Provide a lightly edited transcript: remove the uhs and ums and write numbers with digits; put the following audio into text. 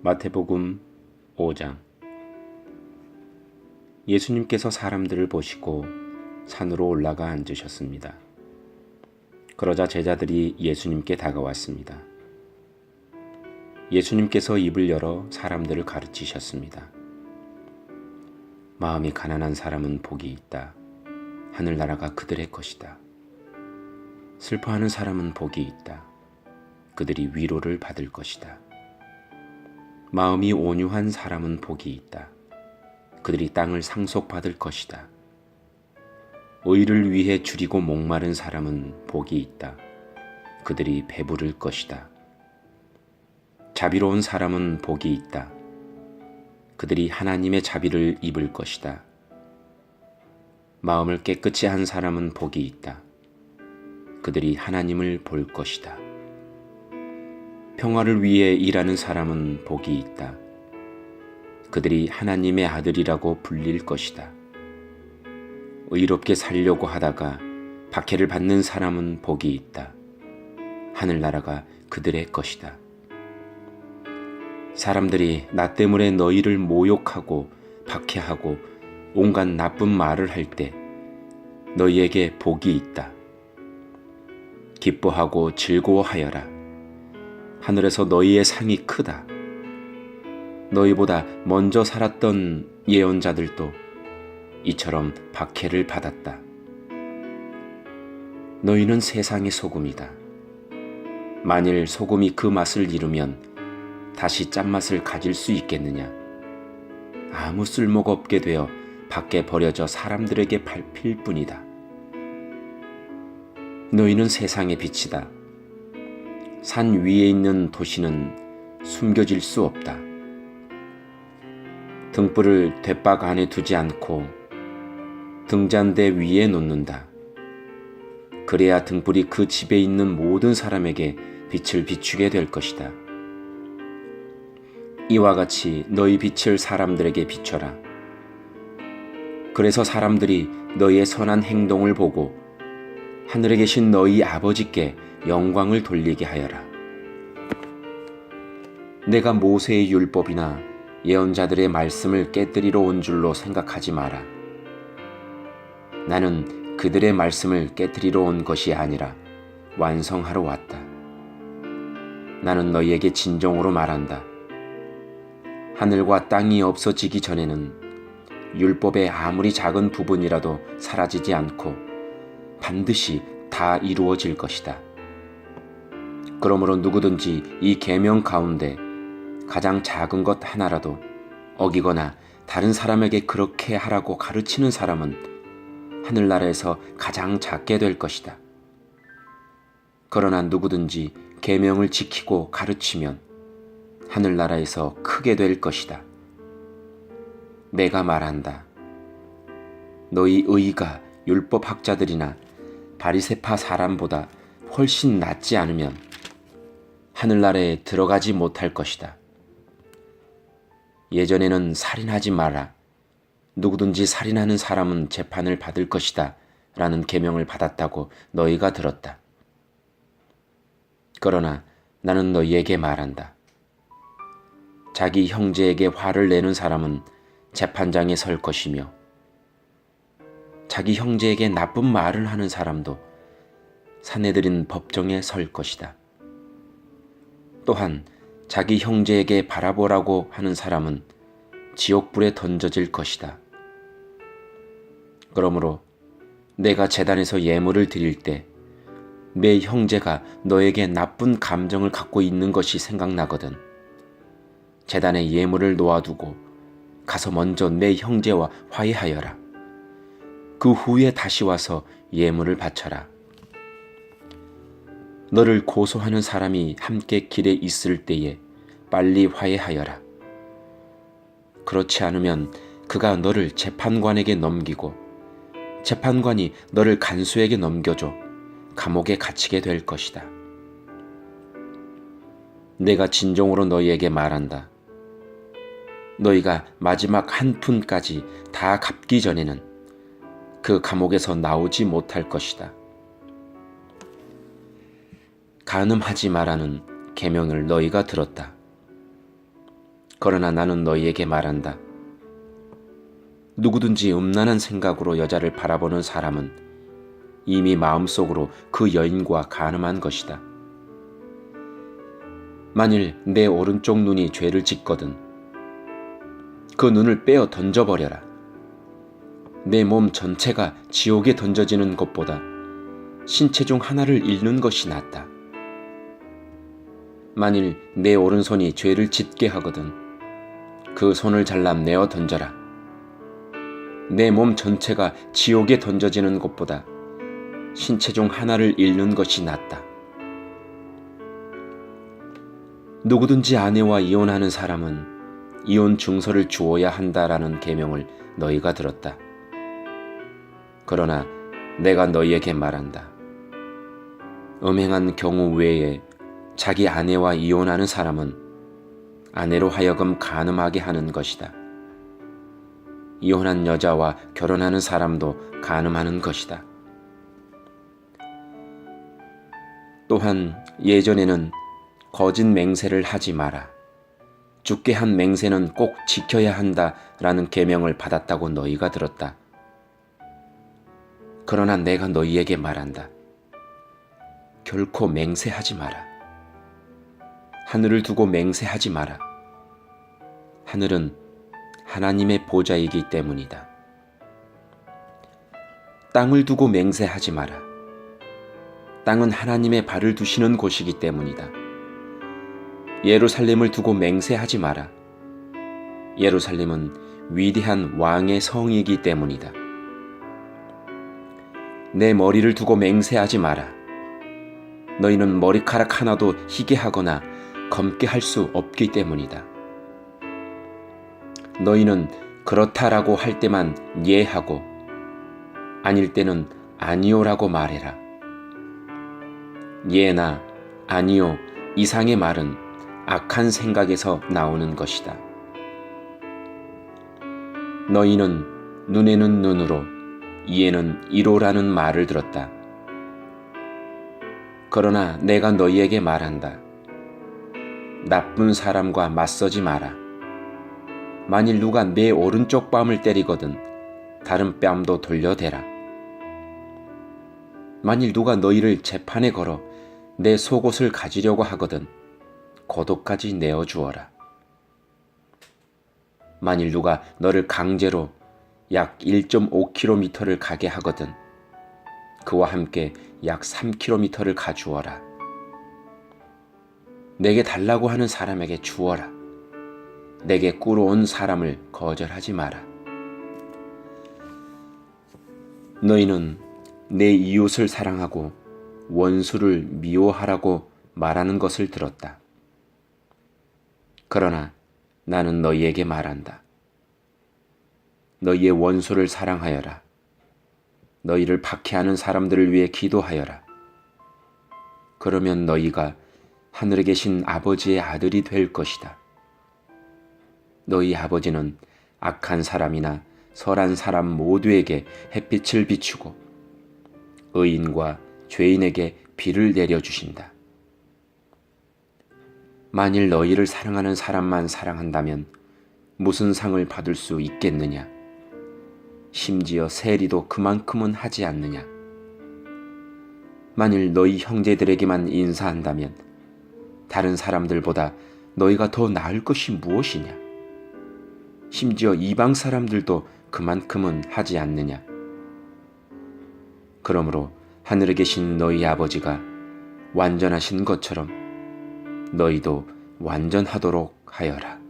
마태복음 5장. 예수님께서 사람들을 보시고 산으로 올라가 앉으셨습니다. 그러자 제자들이 예수님께 다가왔습니다. 예수님께서 입을 열어 사람들을 가르치셨습니다. 마음이 가난한 사람은 복이 있다. 하늘나라가 그들의 것이다. 슬퍼하는 사람은 복이 있다. 그들이 위로를 받을 것이다. 마음이 온유한 사람은 복이 있다. 그들이 땅을 상속받을 것이다. 의를 위해 줄이고 목마른 사람은 복이 있다. 그들이 배부를 것이다. 자비로운 사람은 복이 있다. 그들이 하나님의 자비를 입을 것이다. 마음을 깨끗이 한 사람은 복이 있다. 그들이 하나님을 볼 것이다. 평화를 위해 일하는 사람은 복이 있다. 그들이 하나님의 아들이라고 불릴 것이다. 의롭게 살려고 하다가 박해를 받는 사람은 복이 있다. 하늘나라가 그들의 것이다. 사람들이 나 때문에 너희를 모욕하고 박해하고 온갖 나쁜 말을 할 때 너희에게 복이 있다. 기뻐하고 즐거워하여라. 하늘에서 너희의 상이 크다. 너희보다 먼저 살았던 예언자들도 이처럼 박해를 받았다. 너희는 세상의 소금이다. 만일 소금이 그 맛을 잃으면 다시 짠맛을 가질 수 있겠느냐? 아무 쓸모가 없게 되어 밖에 버려져 사람들에게 밟힐 뿐이다. 너희는 세상의 빛이다. 산 위에 있는 도시는 숨겨질 수 없다. 등불을 돛박 안에 두지 않고 등잔대 위에 놓는다. 그래야 등불이 그 집에 있는 모든 사람에게 빛을 비추게 될 것이다. 이와 같이 너희 빛을 사람들에게 비춰라. 그래서 사람들이 너희의 선한 행동을 보고 하늘에 계신 너희 아버지께 영광을 돌리게 하여라. 내가 모세의 율법이나 예언자들의 말씀을 깨뜨리러 온 줄로 생각하지 마라. 나는 그들의 말씀을 깨뜨리러 온 것이 아니라 완성하러 왔다. 나는 너희에게 진정으로 말한다. 하늘과 땅이 없어지기 전에는 율법의 아무리 작은 부분이라도 사라지지 않고 반드시 다 이루어질 것이다. 그러므로 누구든지 이 계명 가운데 가장 작은 것 하나라도 어기거나 다른 사람에게 그렇게 하라고 가르치는 사람은 하늘나라에서 가장 작게 될 것이다. 그러나 누구든지 계명을 지키고 가르치면 하늘나라에서 크게 될 것이다. 내가 말한다. 너희 의가 율법학자들이나 바리새파 사람보다 훨씬 낫지 않으면 하늘나라에 들어가지 못할 것이다. 예전에는 살인하지 마라. 누구든지 살인하는 사람은 재판을 받을 것이다. 라는 계명을 받았다고 너희가 들었다. 그러나 나는 너희에게 말한다. 자기 형제에게 화를 내는 사람은 재판장에 설 것이며 자기 형제에게 나쁜 말을 하는 사람도 사내들인 법정에 설 것이다. 또한 자기 형제에게 바라보라고 하는 사람은 지옥불에 던져질 것이다. 그러므로 내가 제단에서 예물을 드릴 때 내 형제가 너에게 나쁜 감정을 갖고 있는 것이 생각나거든 제단에 예물을 놓아두고 가서 먼저 내 형제와 화해하여라. 그 후에 다시 와서 예물을 바쳐라. 너를 고소하는 사람이 함께 길에 있을 때에 빨리 화해하여라. 그렇지 않으면 그가 너를 재판관에게 넘기고 재판관이 너를 간수에게 넘겨줘 감옥에 갇히게 될 것이다. 내가 진정으로 너희에게 말한다. 너희가 마지막 한 푼까지 다 갚기 전에는 그 감옥에서 나오지 못할 것이다. 간음하지 마라는 계명을 너희가 들었다. 그러나 나는 너희에게 말한다. 누구든지 음란한 생각으로 여자를 바라보는 사람은 이미 마음속으로 그 여인과 간음한 것이다. 만일 내 오른쪽 눈이 죄를 짓거든 그 눈을 빼어 던져버려라. 내 몸 전체가 지옥에 던져지는 것보다 신체 중 하나를 잃는 것이 낫다. 만일 내 오른손이 죄를 짓게 하거든 그 손을 잘라 내어 던져라. 내 몸 전체가 지옥에 던져지는 것보다 신체 중 하나를 잃는 것이 낫다. 누구든지 아내와 이혼하는 사람은 이혼 증서를 주어야 한다라는 계명을 너희가 들었다. 그러나 내가 너희에게 말한다. 음행한 경우 외에 자기 아내와 이혼하는 사람은 아내로 하여금 간음하게 하는 것이다. 이혼한 여자와 결혼하는 사람도 간음하는 것이다. 또한 예전에는 거짓 맹세를 하지 마라. 죽게 한 맹세는 꼭 지켜야 한다라는 계명을 받았다고 너희가 들었다. 그러나 내가 너희에게 말한다. 결코 맹세하지 마라. 하늘을 두고 맹세하지 마라. 하늘은 하나님의 보좌이기 때문이다. 땅을 두고 맹세하지 마라. 땅은 하나님의 발을 두시는 곳이기 때문이다. 예루살렘을 두고 맹세하지 마라. 예루살렘은 위대한 왕의 성이기 때문이다. 내 머리를 두고 맹세하지 마라. 너희는 머리카락 하나도 희게 하거나 검게 할 수 없기 때문이다. 너희는 그렇다라고 할 때만 예하고 아닐 때는 아니요라고 말해라. 예나 아니요 이상의 말은 악한 생각에서 나오는 것이다. 너희는 눈에는 눈으로 이에는 이로라는 말을 들었다. 그러나 내가 너희에게 말한다. 나쁜 사람과 맞서지 마라. 만일 누가 내 오른쪽 뺨을 때리거든 다른 뺨도 돌려대라. 만일 누가 너희를 재판에 걸어 내 속옷을 가지려고 하거든 고도까지 내어주어라. 만일 누가 너를 강제로 약 1.5km를 가게 하거든 그와 함께 약 3km를 가주어라. 내게 달라고 하는 사람에게 주어라. 내게 꾸러온 사람을 거절하지 마라. 너희는 내 이웃을 사랑하고 원수를 미워하라고 말하는 것을 들었다. 그러나 나는 너희에게 말한다. 너희의 원수를 사랑하여라. 너희를 박해하는 사람들을 위해 기도하여라. 그러면 너희가 하늘에 계신 아버지의 아들이 될 것이다. 너희 아버지는 악한 사람이나 선한 사람 모두에게 햇빛을 비추고 의인과 죄인에게 비를 내려주신다. 만일 너희를 사랑하는 사람만 사랑한다면 무슨 상을 받을 수 있겠느냐? 심지어 세리도 그만큼은 하지 않느냐? 만일 너희 형제들에게만 인사한다면 다른 사람들보다 너희가 더 나을 것이 무엇이냐? 심지어 이방 사람들도 그만큼은 하지 않느냐? 그러므로 하늘에 계신 너희 아버지가 완전하신 것처럼 너희도 완전하도록 하여라.